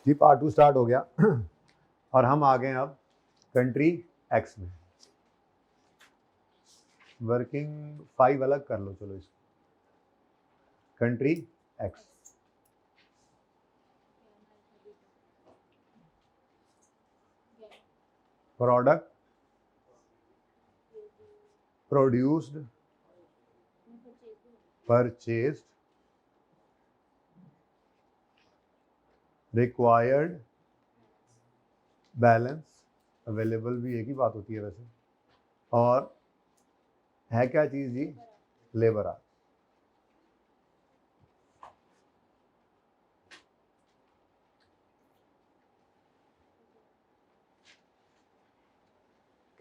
जी part 2 start हो गया और हम आ गए अब कंट्री एक्स में। वर्किंग 5 अलग कर लो, चलो इसको। Country x, product produced purchased required balance, available भी एक ही बात होती है वैसे, और है क्या चीज जी? Labour R.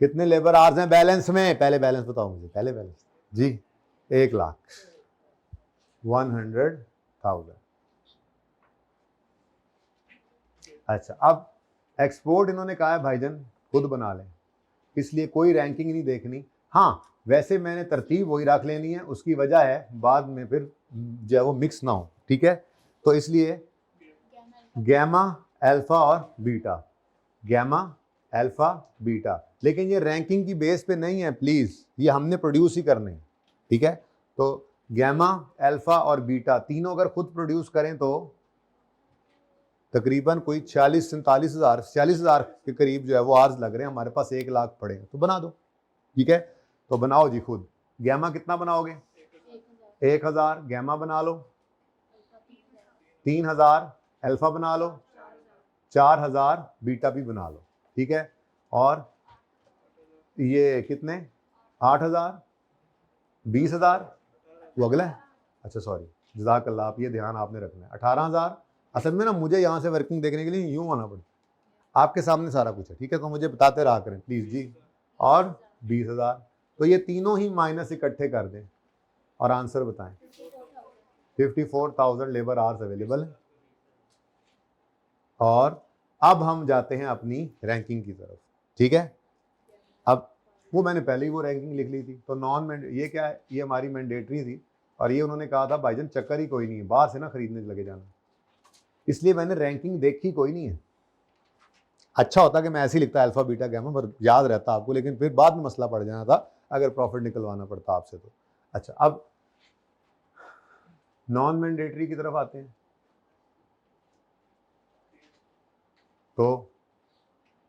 कितने लेबर आवर्स हैं बैलेंस में? पहले बैलेंस बताओ मुझे, पहले बैलेंस जी। 1,100,000। अच्छा, अब एक्सपोर्ट इन्होंने कहा है भाईजान खुद बना लें, इसलिए कोई रैंकिंग नहीं देखनी। हाँ, वैसे मैंने तरतीब वही रख लेनी है, उसकी वजह है बाद में फिर जो है वो मिक्स ना हो, ठीक है? तो इसलिए गैमा, अल्फा और बीटा, गैमा, अल्फा, बीटा। लेकिन ये रैंकिंग की बेस पे नहीं है प्लीज, ये हमने प्रोड्यूस ही करने हैं, ठीक है? तो गैमा, अल्फा और बीटा तीनों अगर खुद प्रोड्यूस करें तो तकरीबन कोई 46,000 के करीब जो है वो आर्स लग रहे हैं हमारे पास। 1 लाख पड़े हैं तो बना दो, ठीक है? तो बनाओ जी खुद। गैमा कितना बनाओगे? 1,000 गैमा बना लो, 3,000 अल्फा बना लो, 4,000 बीटा भी बना लो, ठीक है? और ये कितने? 8,000, 20,000 वो अगला है। अच्छा सॉरी, जज़ाकल्लाह, आप ये ध्यान आपने रखना है। 18,000। असल में ना मुझे यहाँ से वर्किंग देखने के लिए यूँ होना पड़ता, आपके सामने सारा कुछ है, ठीक है? तो मुझे बताते रहा करें प्लीज़ जी। और 20,000। तो ये तीनों ही माइनस इकट्ठे कर दें और आंसर बताएं। 54,000 लेबर आवर्स अवेलेबल है। और अब हम जाते हैं अपनी रैंकिंग की तरफ, ठीक है? अब वो मैंने पहले ही वो रैंकिंग लिख ली थी। तो नॉन ये क्या है? ये हमारी मैंडेटरी थी और ये उन्होंने कहा था भाईजान चक्कर ही कोई नहीं है, बाहर से ना खरीदने लगे जाना, इसलिए मैंने रैंकिंग देखी कोई नहीं है। अच्छा होता कि मैं ऐसे ही लिखता अल्फा बीटा गैमा, पर याद रहता आपको, लेकिन फिर बाद में मसला पड़ जाना था अगर प्रॉफिट निकलवाना पड़ता आपसे तो। अच्छा, अब नॉन मैंडेटरी की तरफ आते हैं। तो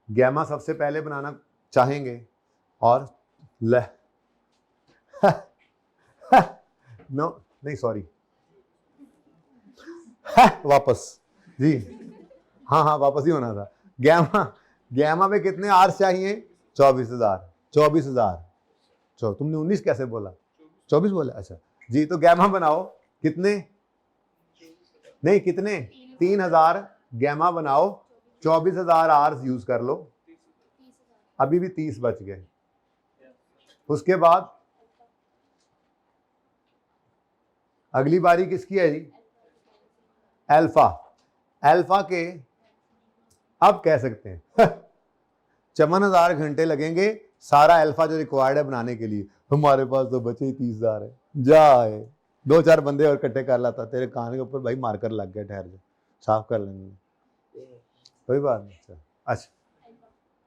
गैमा सबसे पहले बनाना चाहेंगे और नो नहीं सॉरी वापस जी, हाँ हाँ वापस ही होना था। गैमा में कितने आर्स चाहिए? 24,000। 24,000 तुमने 19 कैसे बोला? 24 बोला, अच्छा जी। तो गैमा बनाओ, कितने? नहीं कितने? 3,000 गैमा बनाओ, 24,000 आर्स यूज कर लो, अभी भी 30 बच गए। उसके बाद अगली बारी किसकी है जी? अल्फा। अल्फा के अब कह सकते हैं 54,000 घंटे लगेंगे सारा अल्फा जो रिक्वायर्ड है बनाने के लिए। हमारे पास तो बचे ही 30,000 है। जाए 2-4 बंदे और इकट्ठे कर लाता। तेरे कान के ऊपर भाई मार्कर लग गया, ठहर जा, साफ कर लेंगे, कोई बात नहीं। अच्छा,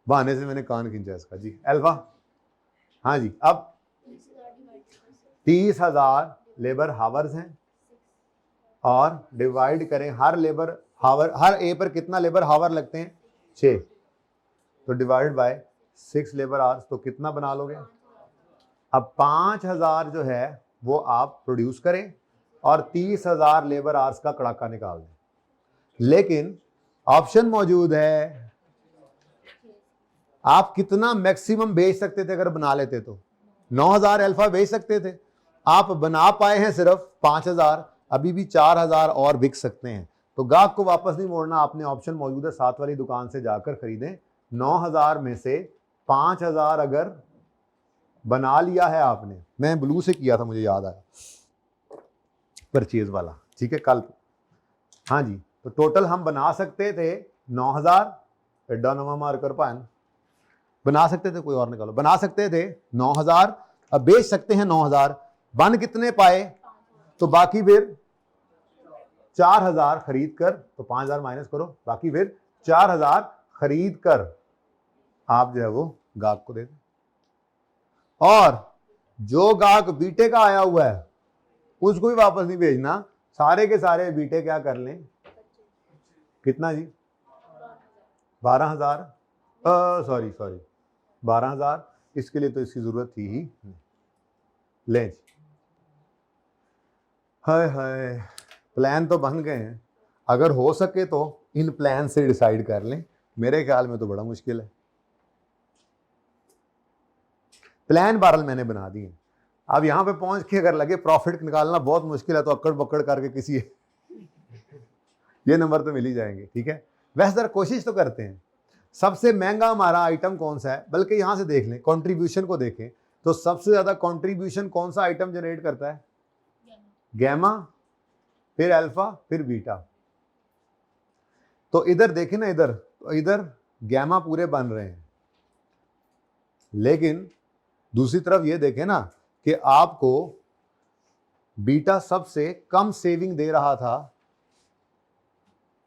बहाने से मैंने कान खींचा इसका जी। अल्फा, हाँ जी। अब 30,000 लेबर हावर्स हैं और डिवाइड करें हर लेबर हावर, हर ए पर कितना लेबर हावर लगते हैं? 6। तो डिवाइड बाय 6 लेबर आवर्स, तो कितना बना लोगे? अब 5,000 जो है वो आप प्रोड्यूस करें और 30,000 लेबर आवर्स का कड़ाका निकाल दें। लेकिन ऑप्शन मौजूद है, आप कितना मैक्सिमम बेच सकते थे अगर बना लेते तो? 9,000 अल्फा बेच सकते थे, आप बना पाए हैं सिर्फ 5,000, अभी भी 4,000 और बिक सकते हैं। तो गाहक को वापस नहीं मोड़ना, आपने ऑप्शन मौजूद है, साथ वाली दुकान से जाकर खरीदें। 9,000 में से 5,000 अगर बना लिया है आपने, मैं ब्लू से किया था मुझे याद आया परचेज वाला, ठीक है कल, हाँ जी। तो टोटल हम बना सकते थे 9,000, एडा नवा मार्कर पान बना सकते थे, कोई और निकालो, बना सकते थे 9,000, अब बेच सकते हैं 9,000। बन कितने पाए? तो बाकी फिर 4000 खरीद कर, तो 5000 माइनस करो, बाकी फिर 4000 खरीद कर आप जो है वो गाहक को दे दें। और जो गाहक बीटे का आया हुआ है उसको भी वापस नहीं भेजना, सारे के सारे बीटे क्या कर लें, कितना जी, 12000, सॉरी 12000, इसके लिए तो इसकी जरूरत थी ही, ले जी। हाय हाय, प्लान तो बन गए हैं, अगर हो सके तो इन प्लान से डिसाइड कर लें, मेरे ख्याल में तो बड़ा मुश्किल है। प्लान बहरहाल मैंने बना दिए, अब यहां पे पहुंच के अगर लगे प्रॉफिट निकालना बहुत मुश्किल है तो अक्कड़ बक्कड़ करके किसी ये नंबर तो मिल ही जाएंगे, ठीक है। वैसे जरा कोशिश तो करते हैं। सबसे महंगा हमारा आइटम कौन सा है, बल्कि यहां से देख लें, कंट्रीब्यूशन को देखें तो सबसे ज्यादा कंट्रीब्यूशन कौन सा आइटम जनरेट करता है, गैमा, फिर अल्फा, फिर बीटा। तो इधर देखें ना, इधर तो इधर गैमा पूरे बन रहे हैं, लेकिन दूसरी तरफ ये देखें ना कि आपको बीटा सबसे कम सेविंग दे रहा था,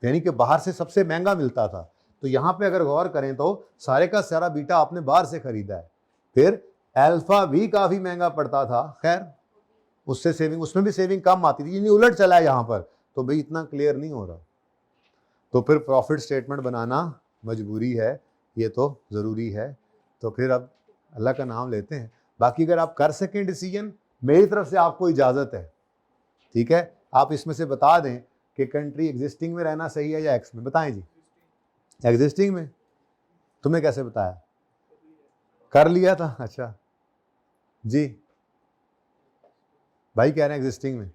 यानी कि बाहर से सबसे महंगा मिलता था। तो यहां पे अगर गौर करें तो सारे का सारा बीटा आपने बाहर से खरीदा है, फिर अल्फा भी काफी महंगा पड़ता था, खैर उससे सेविंग, उसमें भी सेविंग कम आती थी, यानी उलट चला है यहां पर, तो भाई इतना क्लियर नहीं हो रहा, तो फिर प्रॉफिट स्टेटमेंट बनाना मजबूरी है, ये तो जरूरी है। तो फिर अब अल्लाह का नाम लेते हैं, बाकी अगर आप कर सकें डिसीजन, मेरी तरफ से आपको इजाजत है, ठीक है। आप इसमें से बता दें कि कंट्री एग्जिस्टिंग में रहना सही है या एक्स में, बताएं जी। एग्जिस्टिंग में, तुम्हें कैसे बताया, कर लिया था, अच्छा जी, भाई कह रहे हैं एग्जिस्टिंग में,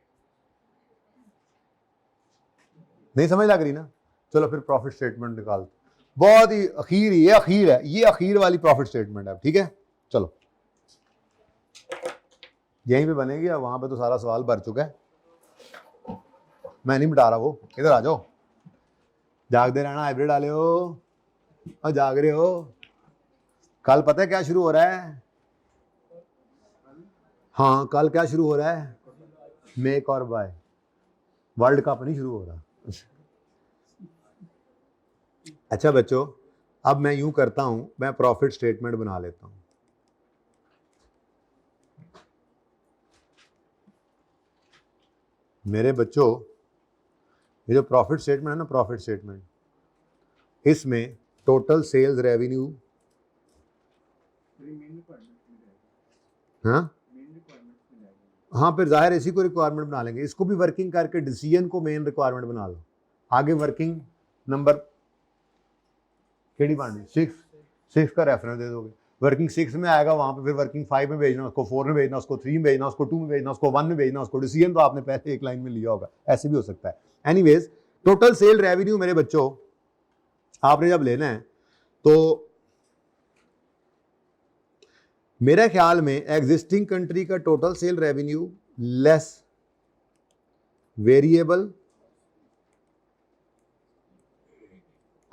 नहीं समझ लग रही ना, चलो फिर प्रॉफिट स्टेटमेंट निकालते, बहुत ही अखीर, ये अखीर है, ये अखीर वाली प्रॉफिट स्टेटमेंट है, ठीक है। चलो यहीं पे बनेगी, अब वहां पे तो सारा सवाल भर चुका है, मैं नहीं मिटा रहा वो, इधर आ जाओ, जागते रहना, हाइब्रिड वाले हो और जाग रहे हो। कल पता है क्या शुरू हो रहा है, हाँ कल क्या शुरू हो रहा है, मेक और बाय, वर्ल्ड कप नहीं शुरू हो रहा। अच्छा बच्चों, अब मैं यूं करता हूं, मैं प्रॉफिट स्टेटमेंट बना लेता हूं। मेरे बच्चों, ये जो प्रॉफिट स्टेटमेंट है ना, प्रॉफिट स्टेटमेंट, इसमें टोटल सेल्स रेवेन्यू, हाँ फिर जाहिर इसी को रिक्वायरमेंट बना लेंगे, इसको भी वर्किंग करके डिसीजन को मेन रिक्वायरमेंट बना लो। आगे वर्किंग नंबर केडी बांधी 6 का रेफरेंस दे दोगे, वर्किंग 6 में आएगा, वहां पे फिर वर्किंग 5 में भेजना, उसको 4 में भेजना, उसको 3 में भेजना, उसको 2 में भेजना, उसको 1 में भेजना, उसको डिसीजन तो आपने पहले एक लाइन में लिया होगा, ऐसे भी हो सकता है। एनीवेज टोटल सेल रेवेन्यू मेरे बच्चों आपने जब लेना है तो मेरे ख्याल में एग्जिस्टिंग कंट्री का total sale revenue less variable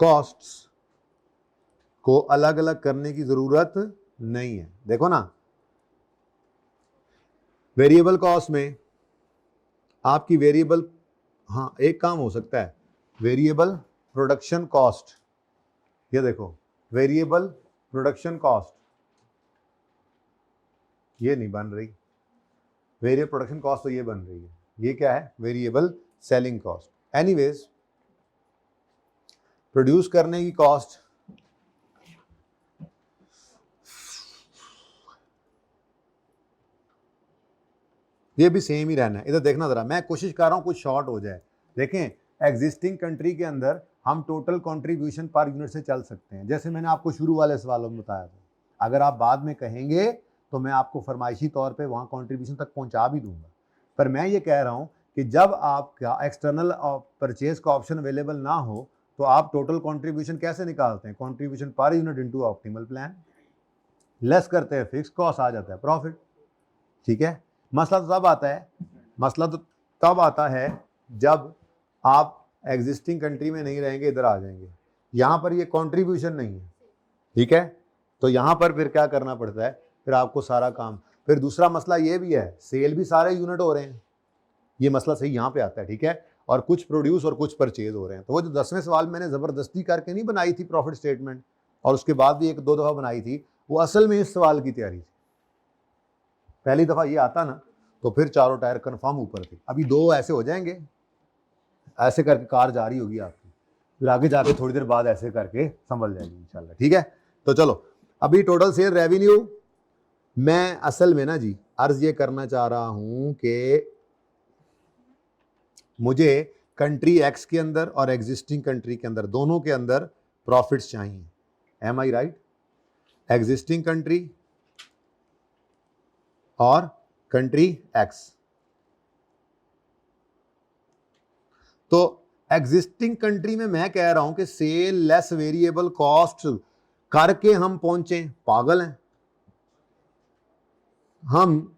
costs को अलग अलग करने की जरूरत नहीं है। देखो ना, वेरिएबल कॉस्ट में आपकी वेरिएबल, हाँ एक काम हो सकता है, वेरिएबल प्रोडक्शन कॉस्ट, ये देखो वेरिएबल प्रोडक्शन कॉस्ट ये नहीं बन रही, वेरिएबल प्रोडक्शन कॉस्ट तो ये बन रही है, ये क्या है, variable selling cost. Anyways produce करने की कॉस्ट, ये भी सेम ही रहना है। इधर देखना जरा, मैं कोशिश कर रहा हूं कुछ शॉर्ट हो जाए। देखें एग्जिस्टिंग कंट्री के अंदर हम टोटल कंट्रीब्यूशन पर यूनिट से चल सकते हैं, जैसे मैंने आपको शुरू वाले सवालों में बताया था। अगर आप बाद में कहेंगे तो मैं आपको फरमाइशी तौर पे वहाँ कंट्रीब्यूशन तक पहुँचा भी दूंगा, पर मैं ये कह रहा हूँ कि जब आपका एक्सटर्नल परचेज का ऑप्शन अवेलेबल ना हो तो आप टोटल कंट्रीब्यूशन कैसे निकालते हैं, contribution per unit into optimal plan, less करते हैं फिक्स कॉस्ट, आ जाता है प्रॉफिट, ठीक है। मसला तो तब आता है, मसला तो तब आता है जब आप एग्जिस्टिंग कंट्री में नहीं रहेंगे, इधर आ जाएंगे, यहाँ पर ये कंट्रीब्यूशन नहीं है, ठीक है। तो यहाँ पर फिर क्या करना पड़ता है, फिर आपको सारा काम, फिर दूसरा मसला ये भी है, सेल भी सारे यूनिट हो रहे हैं, ये मसला सही यहाँ पे आता है, ठीक है। और कुछ प्रोड्यूस और कुछ परचेज हो रहे हैं। तो वो जो 10वें सवाल मैंने ज़बरदस्ती करके नहीं बनाई थी प्रॉफिट स्टेटमेंट, और उसके बाद भी 1-2 दफ़ा बनाई थी, वो असल में इस सवाल की तैयारी थी। पहली दफ़ा ये आता ना तो फिर चारों टायर कन्फर्म ऊपर थे। अभी 2 ऐसे हो जाएंगे, ऐसे करके कार जा रही होगी आपकी, फिर आगे जाके थोड़ी देर बाद ऐसे करके संभल जाएगी इंशाल्लाह। ठीक है, तो चलो अभी टोटल सेल रेवेन्यू मैं असल में ना जी अर्ज ये करना चाह रहा हूं कि मुझे कंट्री एक्स के अंदर और एग्जिस्टिंग कंट्री के अंदर, दोनों के अंदर प्रॉफिट्स चाहिए। एम आई राइट? एग्जिस्टिंग कंट्री और कंट्री एक्स। तो एग्जिस्टिंग कंट्री में मैं कह रहा हूं कि सेल लेस वेरिएबल कॉस्ट करके हम पहुंचे, पागल हैं हम।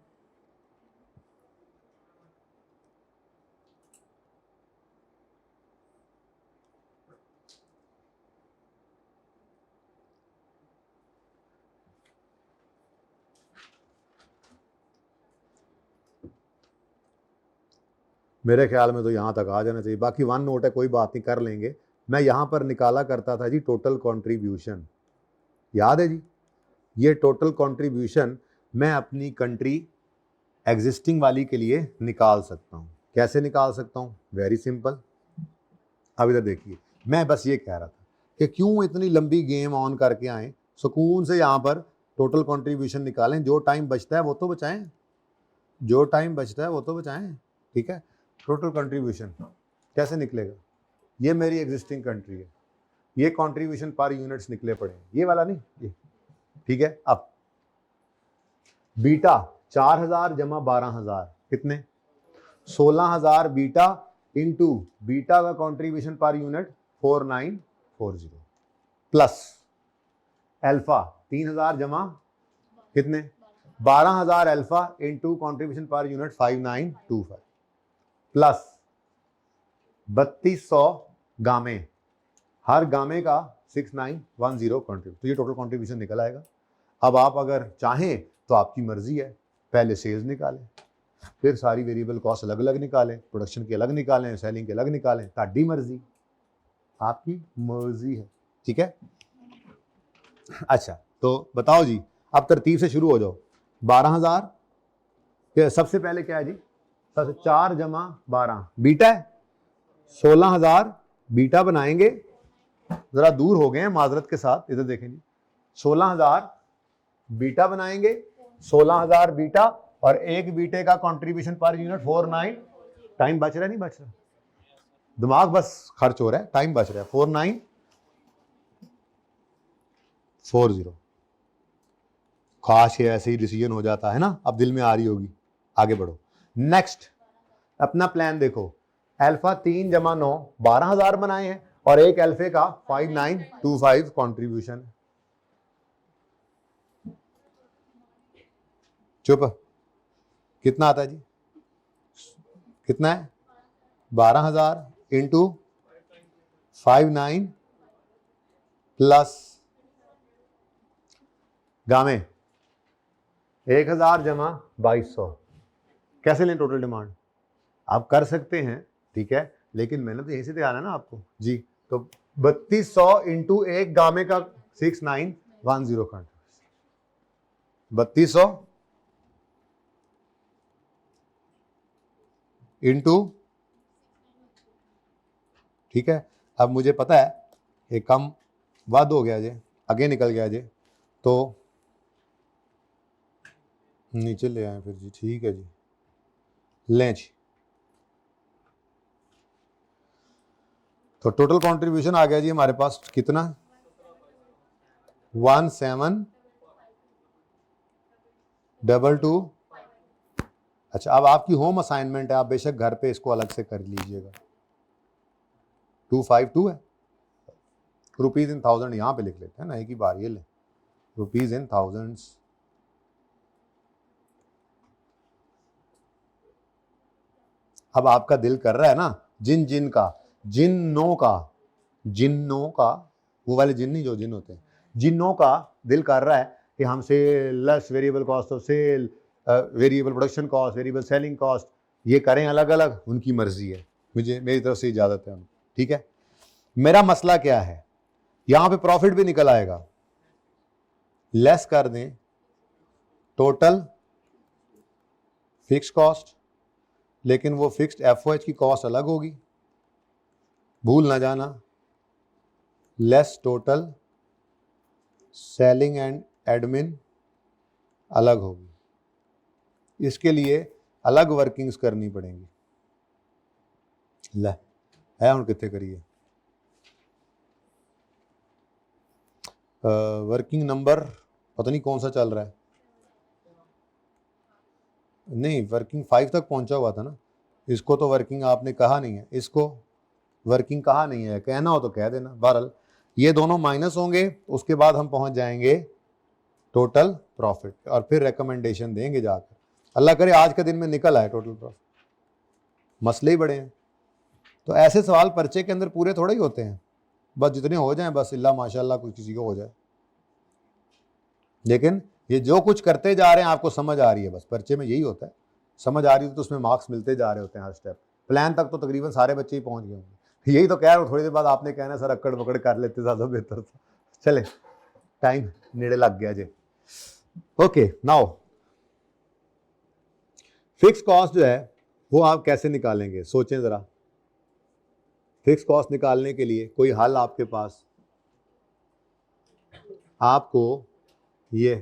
मेरे ख्याल में तो यहां तक आ जाना चाहिए, बाकी 1 नोट है, कोई बात नहीं, कर लेंगे। मैं यहां पर निकाला करता था जी टोटल कंट्रीब्यूशन, याद है जी? ये टोटल कंट्रीब्यूशन मैं अपनी कंट्री एग्जिस्टिंग वाली के लिए निकाल सकता हूं। कैसे निकाल सकता हूं? Very simple. अब इधर देखिए, मैं बस ये कह रहा था कि क्यों इतनी लंबी गेम ऑन करके आए, सुकून से यहां पर टोटल कंट्रीब्यूशन निकालें। जो टाइम बचता है वो तो बचाएं, जो टाइम बचता है वो तो बचाएं। ठीक है, टोटल कंट्रीब्यूशन कैसे निकलेगा? ये मेरी एग्जिस्टिंग कंट्री है, ये कंट्रीब्यूशन पर यूनिट्स निकले पड़े हैं, ये वाला नहीं ये। ठीक है, अब बीटा 4000 जमा 12000 कितने? 16000 बीटा इंटू बीटा का contribution per unit 4940 plus alpha 3000 जमा कितने? 12000 alpha into contribution per unit 5925 plus 3200 गामे, हर गामे का 6910 कंट्रीब्यूट। तो ये टोटल कंट्रीब्यूशन निकल आएगा। अब आप अगर चाहें तो आपकी मर्जी है, पहले सेल्स निकालें, फिर सारी वेरिएबल कॉस्ट अलग अलग निकालें, प्रोडक्शन के अलग निकालें, सेलिंग के अलग निकालें, ताड़ी मर्जी, आपकी मर्जी है। ठीक है, अच्छा तो बताओ जी, अब तरतीब से शुरू हो जाओ। 12000 सबसे पहले क्या है जी? सबसे 4 जमा 12 बीटा है, 16000 बीटा बनाएंगे। जरा दूर हो गए हैं माजरत के साथ, इधर देखें जी, 16000 बीटा बनाएंगे, 16000 बीटा और एक बीटे का कंट्रीब्यूशन पर यूनिट 49। टाइम बच रहा है नहीं बच रहा? दिमाग बस खर्च हो रहा है, टाइम बच रहा है। 4940। खास ये ऐसे ही डिसीजन हो जाता है ना, अब दिल में आ रही होगी। आगे बढ़ो, नेक्स्ट अपना प्लान देखो। अल्फा 3 जमा 9 12000 बनाए हैं और एक अल्फे का 5925 कंट्रीब्यूशन। चुप, कितना आता है जी? कितना है? 12000 इंटू 59 प्लस गामे 1000 जमा 2200। कैसे लें टोटल डिमांड? आप कर सकते हैं, ठीक है, लेकिन मैंने तो यहीं से दिखाना ना आपको जी। तो 3200 इंटू एक गामे का 6910 का 3200 इंटू, ठीक है। अब मुझे पता है ये कम वाद हो गया जे, आगे निकल गया जे, तो नीचे ले आए फिर जी। ठीक है जी, लें जी। तो टोटल कंट्रीब्यूशन आ गया जी हमारे पास कितना? 1722। अच्छा, अब आपकी होम असाइनमेंट है, आप बेशक घर पे इसको अलग से कर लीजिएगा। 252 है, रुपीज इन थाउजेंड यहां पे लिख लेते हैं ना, एक ही बार ये ले, रुपीज इन थाउजेंड्स। अब आपका दिल कर रहा है ना, जिन्नों का, वो वाले जिन नहीं जो जिन होते हैं, जिन्नों का दिल कर रहा है कि हमसे less variable cost of sale, variable production cost, variable selling cost ये करें अलग अलग, उनकी मर्जी है। मुझे मेरी तरफ से इजाजत है उनको, ठीक है। मेरा मसला क्या है, यहां पे प्रॉफिट भी निकल आएगा, लेस कर दें टोटल फिक्स कॉस्ट, लेकिन वो फिक्स्ड एफओएच की कॉस्ट अलग होगी, भूल ना जाना, less total selling and admin अलग होगी। इसके लिए अलग वर्किंग्स करनी पड़ेंगी। ले है हम कितने करिए, वर्किंग नंबर पता नहीं कौन सा चल रहा है, नहीं वर्किंग 5 तक पहुंचा हुआ था ना, इसको तो वर्किंग आपने कहा नहीं है, इसको वर्किंग कहा नहीं है, कहना हो तो कह देना। बहरहाल ये दोनों माइनस होंगे, उसके बाद हम पहुंच जाएंगे टोटल प्रॉफिट और फिर रिकमेंडेशन देंगे जाकर। अल्लाह करे आज के दिन में निकल आए टोटल प्रॉफिट, मसले ही बड़े हैं। तो ऐसे सवाल पर्चे के अंदर पूरे थोड़े ही होते हैं, बस जितने हो जाएं बस इल्ला माशाल्लाह कुछ किसी को हो जाए, लेकिन ये जो कुछ करते जा रहे हैं आपको समझ आ रही है, बस पर्चे में यही होता है, समझ आ रही है तो उसमें मार्क्स मिलते जा रहे होते हैं हर स्टेप। प्लान तक तो तकरीबन सारे बच्चे ही पहुंच गए होंगे, यही तो कह रहा हूँ, थोड़ी देर बाद आपने कहना सर अक्कड़ पकड़ कर लेते ज़्यादा बेहतर था। चले टाइम नेड़े लग गया जी। ओके नाउ फिक्स कॉस्ट जो है वो आप कैसे निकालेंगे, सोचें ज़रा। फिक्स कॉस्ट निकालने के लिए कोई हल आपके पास, आपको ये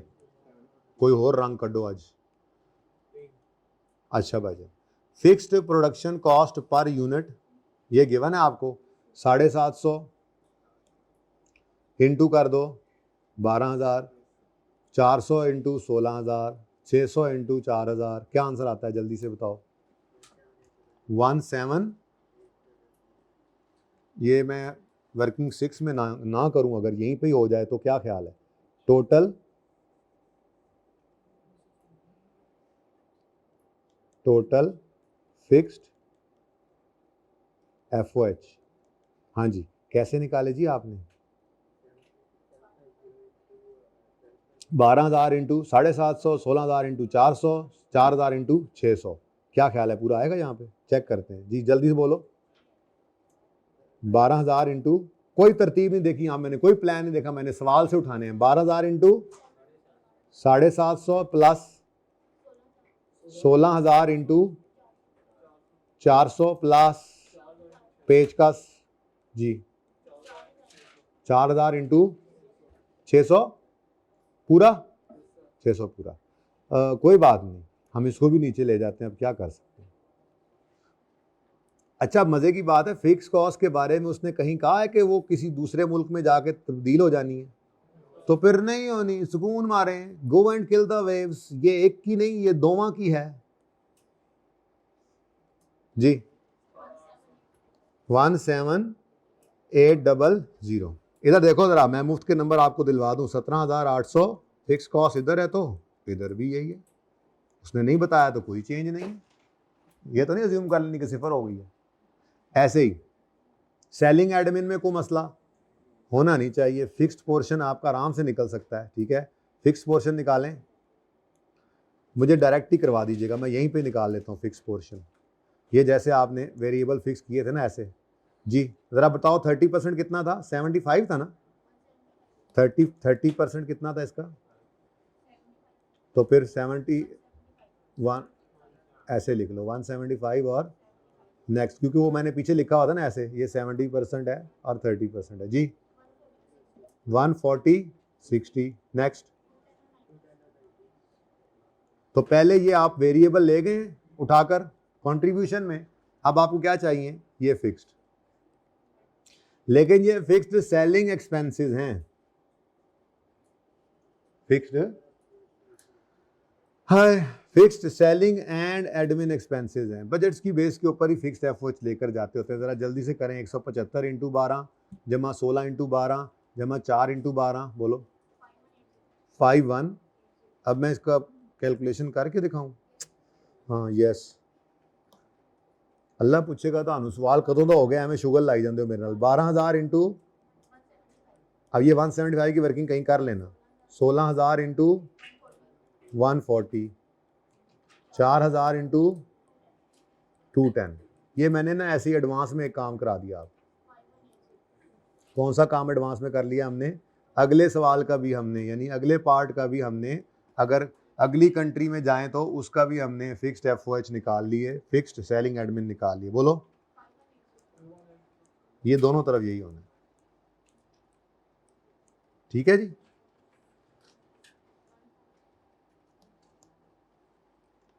कोई और रंग कड्डो आज। अच्छा भाई, fixed production cost per unit ये गिवन है आपको 750 इंटू कर दो 12,000, 400 इंटू 16,000, 600 इंटू 4,000, क्या आंसर आता है जल्दी से बताओ। 17, ये मैं वर्किंग 6 में ना करूं, अगर यहीं पे ही हो जाए तो क्या ख्याल है। टोटल फिक्स्ड एफओएच, हाँ जी कैसे निकाले जी आपने। 12,000 इंटू 750, 16,000 इंटू 400, 4,000 इंटू 600, क्या ख्याल है पूरा आएगा यहाँ पे, चेक करते हैं जी जल्दी से बोलो। 12,000 इंटू, कोई तरतीब नहीं देखी यहाँ मैंने, कोई प्लान नहीं देखा मैंने, सवाल से उठाने हैं। 12,000 इंटू 750 प्लस 16,000 इंटू 400 प्लस पेचकस जी 4,000 इंटू 600 पूरा, 600 पूरा। कोई बात नहीं, हम इसको भी नीचे ले जाते हैं, अब क्या कर सकते हैं। अच्छा मज़े की बात है, फिक्स कॉस्ट के बारे में उसने कहीं कहा है कि वो किसी दूसरे मुल्क में जाके तब्दील हो जानी है, तो फिर नहीं होनी, सुकून मारे, go and kill the waves. ये एक की नहीं, ये दोवां की है जी। 17800, इधर देखो जरा, मैं मुफ्त के नंबर आपको दिलवा दूं। 17,800 फिक्स कॉस्ट इधर है, तो इधर भी यही है, उसने नहीं बताया तो कोई चेंज नहीं है, ये तो नहीं अज्यूम कर लेनी कि सिफर हो गई है। ऐसे ही सेलिंग एडमिन में कोई मसला होना नहीं चाहिए, फिक्स्ड पोर्शन आपका आराम से निकल सकता है, ठीक है। फिक्स्ड पोर्शन निकालें, मुझे डायरेक्ट ही करवा दीजिएगा, मैं यहीं पे निकाल लेता हूँ फिक्स पोर्शन। ये जैसे आपने वेरिएबल फिक्स किए थे ना ऐसे जी, ज़रा बताओ 30% कितना था, 75 था ना, 30% कितना था इसका, तो फिर 71 ऐसे लिख लो, 175 और नेक्स्ट, क्योंकि वो मैंने पीछे लिखा हुआ था ना ऐसे, ये 70% है और 30% है जी। 140, 60 नेक्स्ट। तो पहले ये आप वेरिएबल ले गए उठाकर कंट्रीब्यूशन में, अब आपको क्या चाहिए, ये फिक्स्ड, लेकिन ये फिक्स्ड सेलिंग एक्सपेंसेस हैं, फिक्स्ड है, fixed selling and admin expenses हैं, बजट्स की बेस के ऊपर ही फिक्स्ड एफओएच लेकर जाते होते हैं। ज़रा जल्दी से करें, 175 इंटू 12 जमा 16 इंटू 12 जमा 4 इंटू 12, बोलो 51। अब मैं इसका कैलकुलेशन करके दिखाऊं, हाँ यस, अल्लाह पूछेगा तो सवाल कदों तो हो गया, हमें शुगर लाई जाते हो मेरे नाल। 12,000 इंटू, अब ये 175 की वर्किंग कहीं कर लेना, 16,000 इंटू 140, 4,000 इंटू 210, ये मैंने ना ऐसे ही एडवांस में एक काम करा दिया। आप कौन सा काम एडवांस में कर लिया हमने? अगले सवाल का भी हमने, यानी अगले पार्ट का भी हमने, अगर अगली कंट्री में जाएं तो उसका भी हमने फिक्स्ड FOH निकाल लिए, फिक्स्ड सेलिंग एडमिन निकाल लिए। बोलो, ये दोनों तरफ यही होना है। ठीक है जी।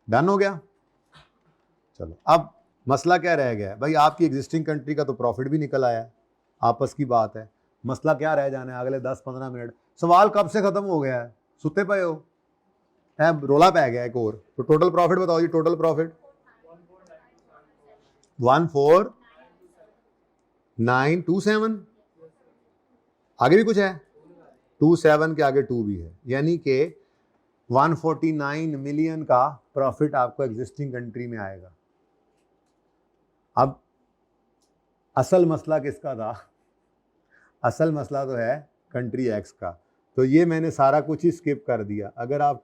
डन हो गया। चलो, अब मसला क्या रह गया है भाई? आपकी एग्जिस्टिंग कंट्री का तो प्रॉफिट भी निकल आया, आपस की बात है। मसला क्या रह जाना है अगले 10-15 मिनट? सवाल कब से खत्म हो गया है? सुते पे हो? रोला पै गया एक और। तो टोटल प्रॉफिट बताओ जी, टोटल प्रॉफिट 14927। आगे भी कुछ है? 27 के आगे 2 भी है, यानी कि 149 मिलियन का प्रॉफिट आपको एग्जिस्टिंग कंट्री में आएगा। अब असल मसला किसका था? असल मसला तो है कंट्री एक्स का। तो ये मैंने सारा कुछ ही स्किप कर दिया। अगर आप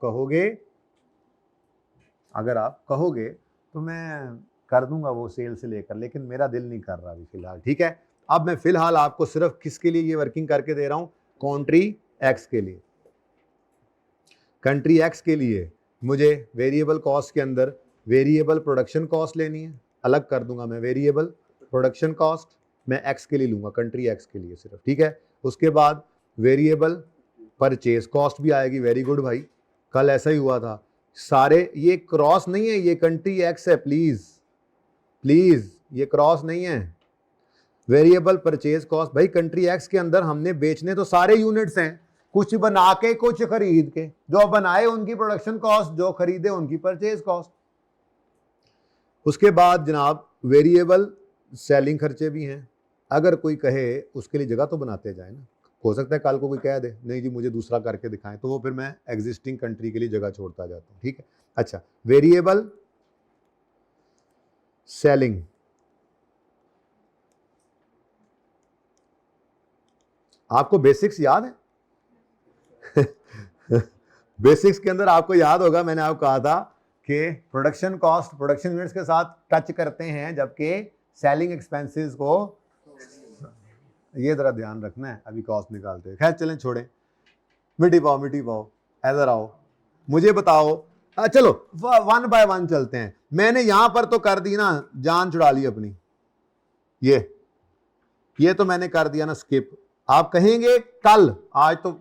कहोगे तो मैं कर दूंगा वो सेल से लेकर, लेकिन मेरा दिल नहीं कर रहा अभी फिलहाल। ठीक है, अब मैं फिलहाल आपको सिर्फ किसके लिए ये वर्किंग करके दे रहा हूं? कंट्री एक्स के लिए। कंट्री एक्स के लिए मुझे वेरिएबल कॉस्ट के अंदर वेरिएबल प्रोडक्शन कॉस्ट लेनी है, अलग कर दूंगा मैं। वेरिएबल प्रोडक्शन कॉस्ट मैं एक्स के लिए लूंगा, कंट्री एक्स के लिए सिर्फ। ठीक है, उसके बाद वेरिएबल परचेज कॉस्ट भी आएगी। वेरी गुड भाई, कल ऐसा ही हुआ था। सारे ये क्रॉस नहीं है, ये कंट्री एक्स है। प्लीज ये क्रॉस नहीं है। वेरिएबल परचेज कॉस्ट भाई, कंट्री एक्स के अंदर हमने बेचने तो सारे यूनिट्स हैं, कुछ बना के कुछ खरीद के। जो बनाए उनकी प्रोडक्शन कॉस्ट, जो खरीदे उनकी परचेज कॉस्ट। उसके बाद जनाब वेरिएबल सेलिंग खर्चे भी हैं। अगर कोई कहे उसके लिए जगह तो बनाते जाए ना। हो सकता है कल को कोई कह दे नहीं जी मुझे दूसरा करके दिखाएं, तो वो फिर मैं एग्जिस्टिंग कंट्री के लिए जगह छोड़ता जाता हूं। ठीक है, अच्छा, वेरिएबल सेलिंग, आपको बेसिक्स याद है? बेसिक्स के अंदर आपको याद होगा, मैंने आपको कहा था कि प्रोडक्शन कॉस्ट प्रोडक्शन यूनिट्स के साथ टच करते हैं, जबकि सेलिंग एक्सपेंसेस को, ये जरा ध्यान रखना है। अभी कॉस्ट निकालते हैं, खैर चलें छोड़ें। मिट्टी पाओ इधर आओ, मुझे बताओ। चलो 1 बाय 1 चलते हैं। मैंने यहां पर तो कर दी ना, जान छुड़ा ली अपनी। ये तो मैंने कर दिया ना स्किप। आप कहेंगे कल, आज तो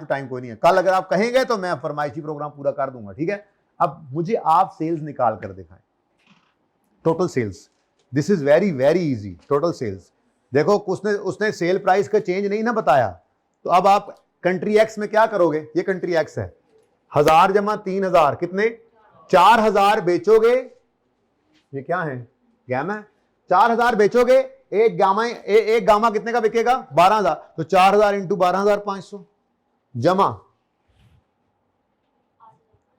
टाइम कोई नहीं है, कल अगर आप कहेंगे तो मैं फरमाइशी प्रोग्राम पूरा कर दूंगा। ठीक है, अब मुझे आप सेल्स निकाल कर दिखाएं, total sales. This is very very easy. Total sales देखो, उसने सेल प्राइस का चेंज नहीं ना बताया, तो अब आप कंट्री एक्स में क्या करोगे? ये कंट्री एक्स है, 1000 जमा 3000 कितने? 4000 बेचोगे। ये क्या है? गामा। 4000 बेचोगे, एक गामा कितने का बिकेगा? 12000। तो 4000 इंटू 12500 जमा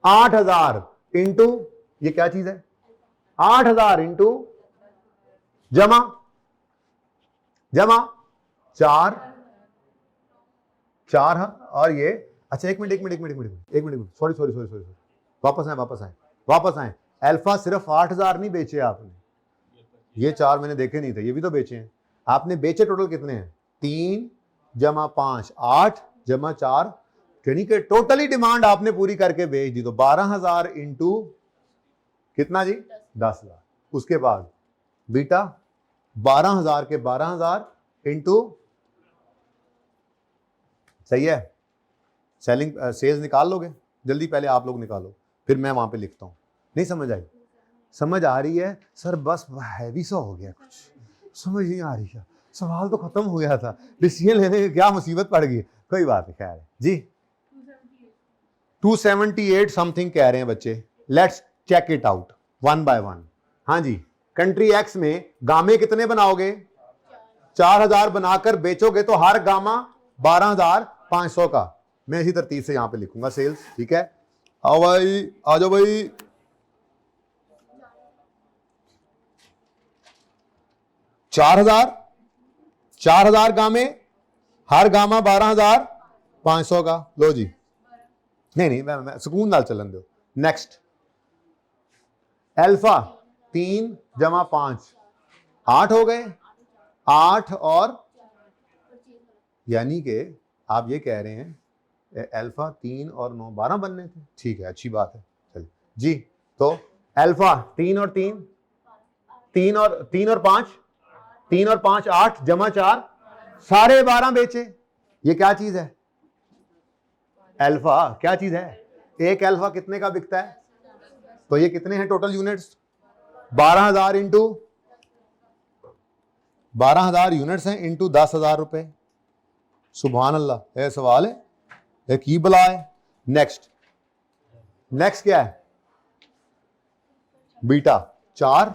8000 इंटू, ये क्या चीज है? 8000 इंटू जमा 4 और ये, अच्छा एक मिनट, सॉरी, वापस आए। अल्फा सिर्फ 8000 नहीं बेचे आपने, ये 4 मैंने देखे नहीं थे, ये भी तो बेचे हैं आपने। बेचे टोटल कितने हैं? 3 जमा 5 8 जमा 4, यानी कि टोटली डिमांड आपने पूरी करके बेच दी। तो 12000 इंटू कितना जी? 10000। उसके बाद बीटा 12000 के 12000 इंटू, सही है, सेल्स निकाल लोगे जल्दी? पहले आप लोग निकालो, फिर मैं वहां पे लिखता हूं। नहीं समझ आई? समझ आ रही है सर? बस हैवी सा हो गया, कुछ समझ नहीं आ रही है। सवाल तो खत्म हो गया था, डिसीजन लेने की क्या मुसीबत पड़ गई। कोई बात नहीं, खैर जी। 278 समथिंग कह रहे हैं बच्चे। Let's check it out 1 by 1। हाँ जी, कंट्री एक्स में गामे कितने बनाओगे? 4000 बनाकर बेचोगे तो हर गामा 12500 का। मैं इसी तरतीब से यहां पे लिखूंगा सेल्स। ठीक है, आओ भाई, आ जाओ भाई। 4000 गामे, हर गामा 12500 का। लो जी, नहीं मैं सुकून नाल चलन दो। नेक्स्ट, अल्फा 3 जमा 5 8 हो गए, 8 और यानी कि आप ये कह रहे हैं अल्फा 3 और 9 12 बनने थे। ठीक है, अच्छी बात है। चलिए जी, तो अल्फा 3 और 3 3 और 5 3 और 5 8 जमा 4 साढ़े 12 बेचे। ये क्या चीज है? अल्फा क्या चीज है? एक अल्फा कितने का बिकता है? तो ये कितने हैं टोटल यूनिट्स? 12,000 इंटू 12,000 यूनिट्स हैं इंटू 10,000 रुपए। सुभान अल्लाह, ये सवाल है, एक ही बला है। नेक्स्ट क्या है? बीटा 4,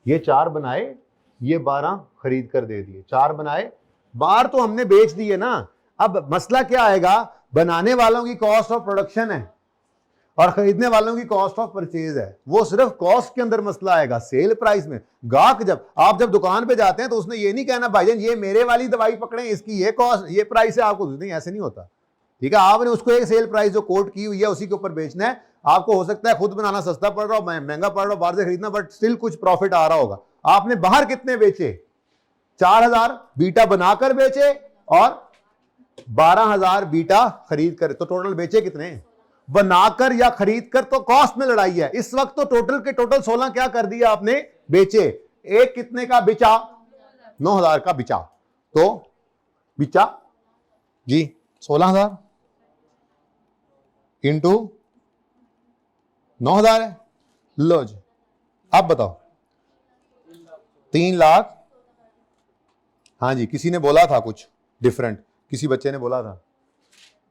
ये 4 बनाए, ये 12 खरीद कर दे दिए। 4 बनाए, बार तो हमने बेच दिए ना। अब मसला क्या आएगा? बनाने वालों की कॉस्ट ऑफ प्रोडक्शन है और खरीदने वालों की कॉस्ट ऑफ परचेज है। वो सिर्फ कॉस्ट के अंदर मसला आएगा, सेल प्राइस में। गाहक जब दुकान पे जाते हैं तो उसने ये नहीं कहना भाईजान ये मेरे वाली दवाई पकड़े, इसकी ये कॉस्ट ये प्राइस है, आपको नहीं, ऐसे नहीं होता। ठीक है, आपने उसको एक सेल प्राइस जो कोट की हुई है उसी के ऊपर बेचना है। आपको हो सकता है खुद बनाना सस्ता पड़ रहा हो, महंगा पड़ रहा हो, बाहर से खरीदना, बट स्टिल कुछ प्रॉफिट आ रहा होगा। आपने बाहर कितने बेचे? 4,000 बीटा बनाकर बेचे और 12,000 बीटा खरीद कर। तो टोटल बेचे कितने? बनाकर या खरीद कर, तो कॉस्ट में लड़ाई है इस वक्त। तो टोटल के टोटल 16 क्या कर दिया आपने? बेचे। एक कितने का बिचा? 9,000 का बिचा। तो बिचा जी 16,000 इंटू 9,000 है। लो जी, अब बताओ 3 लाख। हाँ जी, किसी ने बोला था कुछ डिफरेंट, किसी बच्चे ने बोला था।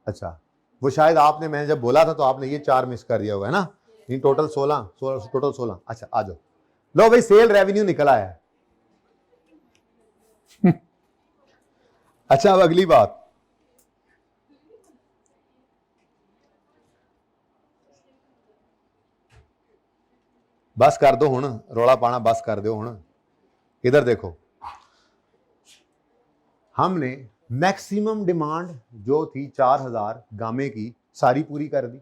अच्छा, वो शायद आपने, मैंने जब बोला था तो आपने ये 4 मिस कर दिया हुआ है ना। In total 16 total 16। अच्छा आ जाओ, लो भाई सेल रेवेन्यू निकल आया है। अच्छा, अब अगली बात, बस कर दो हुण, रौला पाना बस कर दो हुण। इधर देखो, हमने मैक्सिमम डिमांड जो थी 4,000 गामे की सारी पूरी कर दी।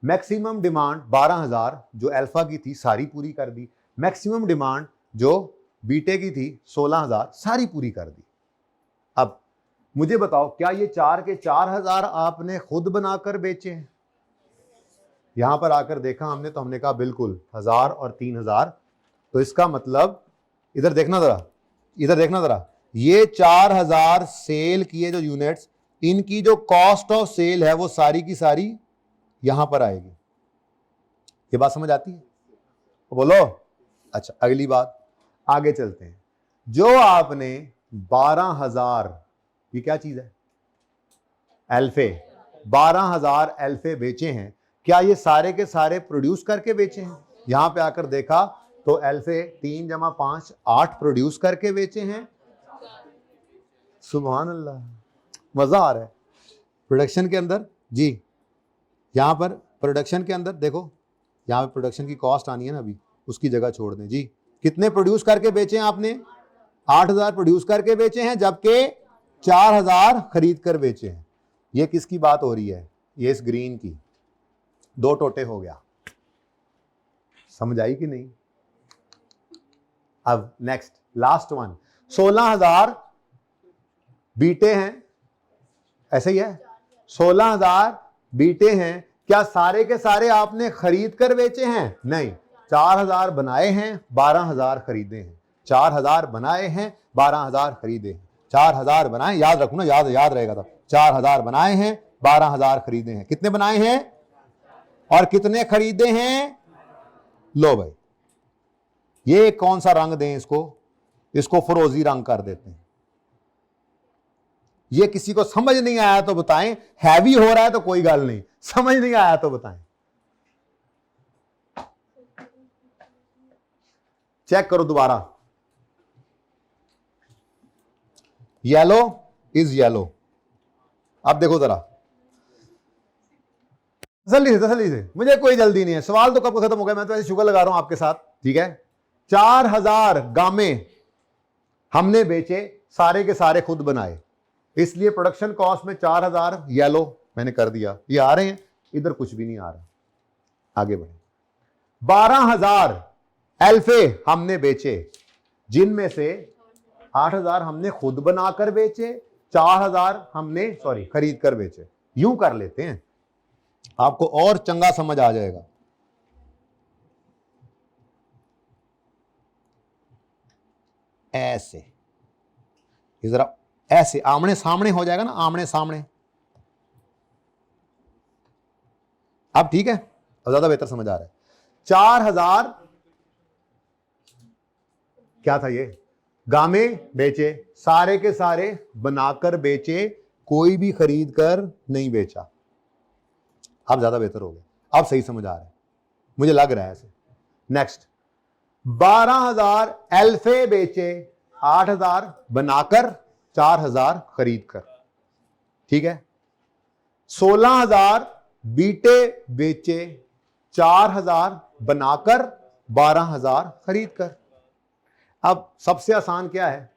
मैक्सिमम डिमांड 12,000 जो अल्फा की थी सारी पूरी कर दी। मैक्सिमम डिमांड जो बीटे की थी 16,000 सारी पूरी कर दी। अब मुझे बताओ, क्या ये 4 के 4,000 आपने खुद बनाकर बेचे हैं? यहां पर आकर देखा हमने तो हमने कहा बिल्कुल 1,000 और 3,000। तो इसका मतलब इधर देखना जरा, इधर देखना जरा, ये 4,000 सेल किए जो यूनिट्स, इनकी जो कॉस्ट ऑफ सेल है वो सारी की सारी यहां पर आएगी। ये बात समझ आती है? बोलो। अच्छा, अगली बात, आगे चलते हैं। जो आपने 12,000, ये क्या चीज है? अल्फे, 12,000 अल्फे बेचे हैं, क्या ये सारे के सारे प्रोड्यूस करके बेचे हैं? यहां पे आकर देखा तो अल्फे 3 जमा 5 8 प्रोड्यूस करके बेचे हैं। सुभान अल्लाह, मजा आ रहा है प्रोडक्शन के अंदर जी। यहां पर प्रोडक्शन के अंदर देखो, यहां पे प्रोडक्शन की कॉस्ट आनी है ना, अभी उसकी जगह छोड़ दें जी। कितने प्रोड्यूस करके बेचे हैं आपने? 8,000 प्रोड्यूस करके बेचे हैं, जबकि 4,000 खरीद कर बेचे हैं। ये किसकी बात हो रही है? ये इस ग्रीन की। 2 टोटे हो गया, समझ आई कि नहीं? अब नेक्स्ट लास्ट वन, 16,000 बीटे हैं, ऐसे ही है, 16,000 बीटे हैं। क्या सारे के सारे आपने खरीद कर बेचे हैं? नहीं, 4,000 बनाए हैं, 12,000 खरीदे हैं। 4,000 बनाए हैं, 12,000 खरीदे हैं। 4,000 बनाए, याद रखो ना, याद रहेगा तब। 4,000 बनाए हैं, 12,000 खरीदे हैं। कितने बनाए हैं और कितने खरीदे हैं? लो भाई, ये कौन सा रंग दें इसको फिरोजी रंग कर देते हैं। ये किसी को समझ नहीं आया तो बताएं, हैवी हो रहा है तो कोई गल नहीं, समझ नहीं आया तो बताएं। चेक करो दोबारा, येलो इज येलो। अब देखो जरा तसल्ली से, मुझे कोई जल्दी नहीं है, सवाल तो कब खत्म हो गया, मैं तो ऐसे शुगर लगा रहा हूं आपके साथ। ठीक है, 4,000 गामे हमने बेचे, सारे के सारे खुद बनाए, इसलिए प्रोडक्शन कॉस्ट में 4,000 येलो मैंने कर दिया। ये आ रहे हैं, इधर कुछ भी नहीं आ रहा। आगे बढ़े, 12,000 एल्फे हमने बेचे, जिनमें से 8,000 हमने खुद बनाकर बेचे, 4,000 हमने खरीद कर बेचे। यूं कर लेते हैं, आपको और चंगा समझ आ जाएगा। ऐसे जरा ऐसे आमने सामने हो जाएगा ना, आमने सामने। अब ठीक है, अब ज्यादा बेहतर समझ आ रहा है। 4,000 क्या था, ये गामे बेचे, सारे के सारे बनाकर बेचे, कोई भी खरीद कर नहीं बेचा। अब ज्यादा बेहतर हो गया, अब सही समझ आ रहा है, मुझे लग रहा है ऐसे। नेक्स्ट, 12,000 एल्फे बेचे, 8,000 बनाकर, 4,000 खरीद कर, ठीक है। 16,000 बीटे बेचे, 4,000 बनाकर, 12,000 खरीद कर। अब सबसे आसान क्या है,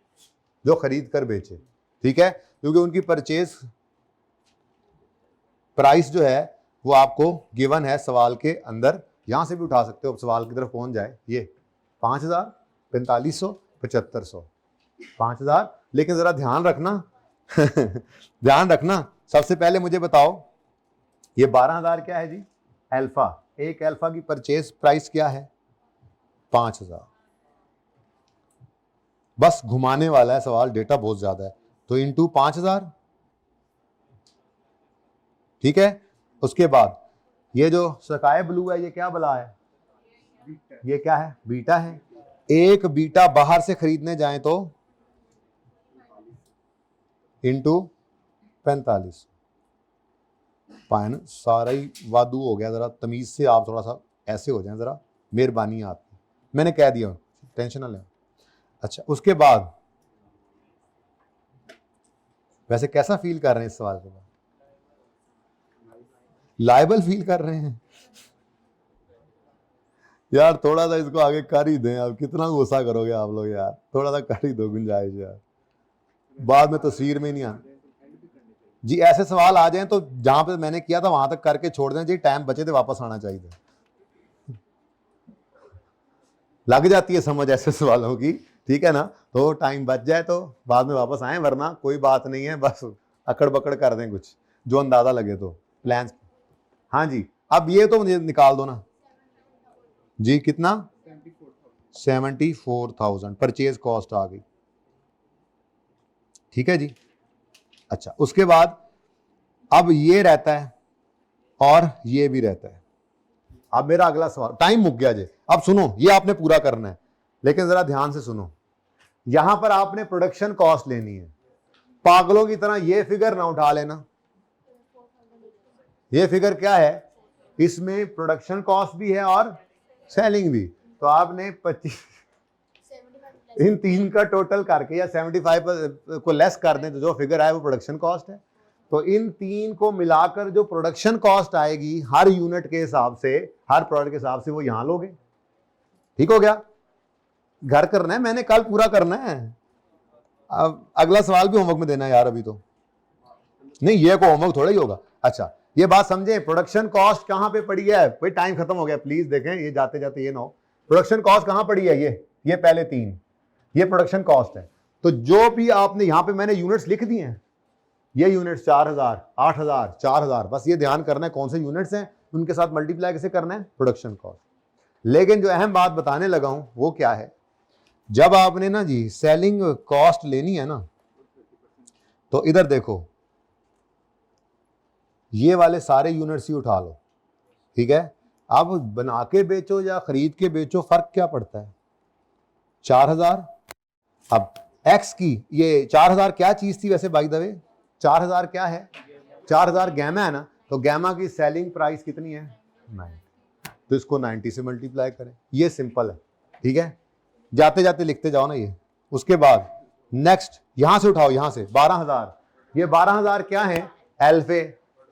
जो खरीद कर बेचे, ठीक है, क्योंकि उनकी परचेज प्राइस जो है वो आपको गिवन है सवाल के अंदर, यहां से भी उठा सकते हो, अब सवाल की तरफ पहुंच जाए। ये 5,000, 4500, 7500, 5,000। लेकिन जरा ध्यान रखना ध्यान रखना, सबसे पहले मुझे बताओ ये 12,000 क्या है जी, अल्फा। एक अल्फा की परचेज प्राइस क्या है, 5,000। बस घुमाने वाला है सवाल, डेटा बहुत ज्यादा है, तो इंटू 5,000, ठीक है। उसके बाद ये जो स्काई ब्लू है, ये क्या बला है, ये क्या है, बीटा है। एक बीटा बाहर से खरीदने जाए तो इंटू 45। पायन सारा ही वादू हो गया, जरा तमीज से आप थोड़ा सा ऐसे हो जाए, जरा मेहरबानी आपकी, मैंने कह दिया, टेंशन ना लें। अच्छा, उसके बाद वैसे कैसा फील कर रहे हैं इस सवाल के बाद, लायबल फील कर रहे हैं यार, थोड़ा सा इसको आगे कर ही दें। अब कितना गुस्सा करोगे आप लोग यार, थोड़ा सा कर ही दो, गुंजाइश यार, बाद में तस्वीर में नहीं आना जी। ऐसे सवाल आ जाएं तो जहां पे मैंने किया था वहां तक करके छोड़ दें जी, टाइम बचे थे वापस आना चाहिए। लग जाती है समझ ऐसे सवालों की, ठीक है ना, तो टाइम बच जाए तो बाद में वापस आए, वरना कोई बात नहीं है, बस अकड़ बकड़ कर दें कुछ जो अंदाजा लगे तो प्लान। हाँ जी, अब ये तो मुझे निकाल दो ना जी, कितना, 74,000 परचेज कॉस्ट आ गई, ठीक है जी। अच्छा, उसके बाद अब ये रहता है और ये भी रहता है। अब मेरा अगला सवाल, टाइम मुक गया जी, अब सुनो, ये आपने पूरा करना है, लेकिन जरा ध्यान से सुनो। यहां पर आपने प्रोडक्शन कॉस्ट लेनी है, पागलों की तरह ये फिगर ना उठा लेना। ये फिगर क्या है, इसमें प्रोडक्शन कॉस्ट भी है और सेलिंग भी, तो आपने 25 इन तीन का टोटल करके या 75 को लेस कर दें तो जो फिगर आए वो प्रोडक्शन कॉस्ट है। तो इन तीन को मिलाकर जो प्रोडक्शन कॉस्ट आएगी हर यूनिट के हिसाब से, हर प्रोडक्ट के हिसाब से, वो यहां लोगे। ठीक हो गया, घर करना है, मैंने कल पूरा करना है। अब अगला सवाल भी होमवर्क में देना है यार, अभी तो नहीं, ये को होमवर्क थोड़ा ही होगा। अच्छा, ये बात समझे, प्रोडक्शन कॉस्ट कहां पे पड़ी है, भाई टाइम खत्म हो गया, प्लीज देखें, ये जाते जाते ये ना हो। प्रोडक्शन कॉस्ट कहां पड़ी है, ये पहले तीन, ये प्रोडक्शन कॉस्ट है। तो जो भी आपने यहां पे मैंने यूनिट्स लिख दिए हैं, ये यूनिट्स 4,000, 8,000, 4,000, बस ये ध्यान करना है कौन से यूनिट्स हैं, उनके साथ मल्टीप्लाई कैसे करना है, प्रोडक्शन कॉस्ट। लेकिन जो अहम बात बताने लगा हूं वो क्या है, जब आपने ना जी सेलिंग कॉस्ट लेनी है ना, तो इधर देखो, ये वाले सारे यूनिट्स ही उठा लो, ठीक है। अब बना के बेचो या खरीद के बेचो, फर्क क्या पड़ता है, 4,000। अब एक्स की ये 4,000 क्या चीज थी वैसे, बाय द वे 4,000 क्या है, 4,000 गैमा है ना, तो गैमा की सेलिंग प्राइस कितनी है, 90, तो इसको 90 से मल्टीप्लाई करें, ये सिंपल है, ठीक है। जाते जाते लिखते जाओ ना ये। उसके बाद नेक्स्ट यहां से उठाओ, यहां से 12,000, ये 12,000 क्या है, एल्फे,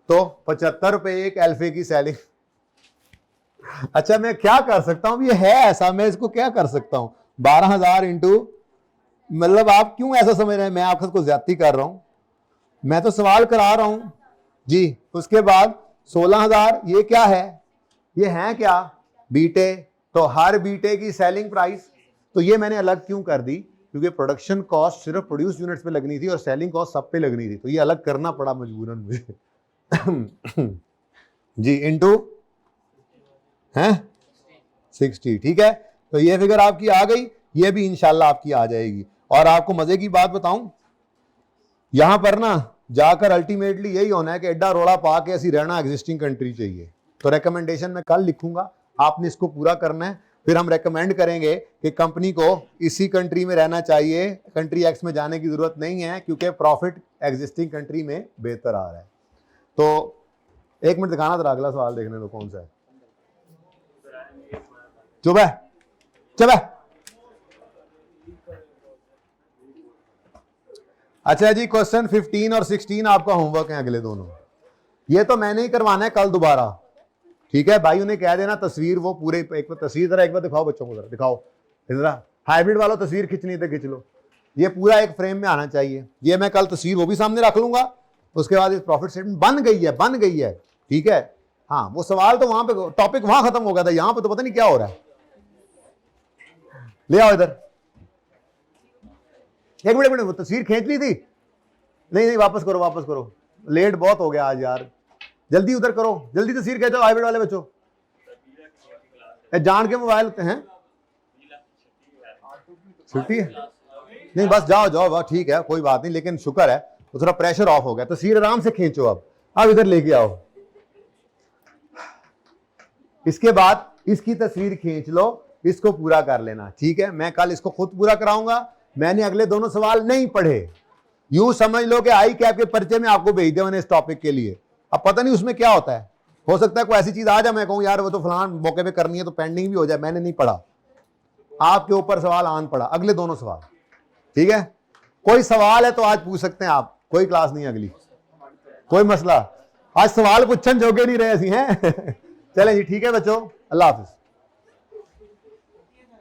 तो 75 रुपए एक एल्फे की सेलिंग। अच्छा, मैं क्या कर सकता हूं, ये है ऐसा, मैं इसको क्या कर सकता हूं, 12,000 इंटू, मतलब आप क्यों ऐसा समझ रहे हैं मैं आपके को ज्यादती कर रहा हूं, मैं तो सवाल करा रहा हूं जी। उसके बाद 16,000 ये क्या है, ये है क्या, बीटे, तो हर बीटे की सेलिंग प्राइस, तो ये मैंने अलग क्यों कर दी, क्योंकि प्रोडक्शन कॉस्ट सिर्फ प्रोड्यूस यूनिट्स पे लगनी थी और सेलिंग कॉस्ट सब पे लगनी थी, तो ये अलग करना पड़ा मजबूरन मुझे जी इनटू हैं 60, ठीक है। तो ये फिगर आपकी आ गई, ये भी इंशाल्लाह आपकी आ जाएगी। और आपको मजे की बात बताऊं, यहां पर ना जाकर अल्टीमेटली यही होना है कि एड्डा रोड़ा पा के ऐसी रहना एग्जिस्टिंग कंट्री चाहिए। तो रिकमेंडेशन मैं कल लिखूंगा, आपने इसको पूरा करना है, फिर हम रेकमेंड करेंगे कि कंपनी को इसी कंट्री में रहना चाहिए, कंट्री एक्स में जाने की जरूरत नहीं है, क्योंकि प्रॉफिट एग्जिस्टिंग कंट्री में बेहतर आ रहा है। तो एक मिनट दिखाना था, अगला सवाल देखने दो कौन सा है। चुप है, चुप है। अच्छा जी, क्वेश्चन 15 और 16 आपका होमवर्क है अगले दोनों। ये तो मैंने ही करवाना है कल दोबारा, ठीक है। भाई उन्हें कह देना तस्वीर वो पूरे एक तस्वीर जरा एक बार दिखाओ बच्चों को, जरा दिखाओ जरा, हाइब्रिड वालों तस्वीर खींचनी तो खींच लो, ये पूरा एक फ्रेम में आना चाहिए। ये मैं कल तस्वीर वो भी सामने रख लूंगा, उसके बाद इस प्रॉफिट स्टेटमेंट बन गई है, ठीक है। हाँ वो सवाल तो वहां पे, टॉपिक वहां खत्म हो गया था, यहां पे तो पता नहीं क्या हो रहा है। ले आओ इधर, एक मिनट वो तस्वीर खींच ली थी, नहीं वापस करो, लेट बहुत हो गया आज यार, जल्दी उधर करो, जल्दी तस्वीर खींचो हाइब्रिड वाले बच्चों, जान के मोबाइल हैं छुट्टी है, नहीं बस जाओ ठीक है कोई बात नहीं, लेकिन शुक्र है तो थोड़ा प्रेशर ऑफ हो गया, तस्वीर आराम से खींचो। अब इधर लेके आओ, इसके बाद इसकी तस्वीर खींच लो, इसको पूरा कर लेना, ठीक है। मैं कल इसको खुद पूरा कराऊंगा, मैंने अगले दोनों सवाल नहीं पढ़े, यूं समझ लो कि आई कैप के पर्चे में आपको भेज दिया मैंने इस टॉपिक के लिए। अब पता नहीं उसमें क्या होता है, हो सकता है कोई ऐसी चीज आ जाए मैं कहूं यार वो तो फलान मौके पे करनी है तो पेंडिंग भी हो जाए, मैंने नहीं पढ़ा, आपके ऊपर सवाल आन पड़ा, अगले दोनों सवाल, ठीक है। कोई सवाल है तो आज पूछ सकते हैं आप, कोई क्लास नहीं अगली, कोई मसला, आज सवाल पूछन जोगे नहीं रहे ऐसी हैं चलें जी, ठीक है बच्चों, अल्लाह हाफिज।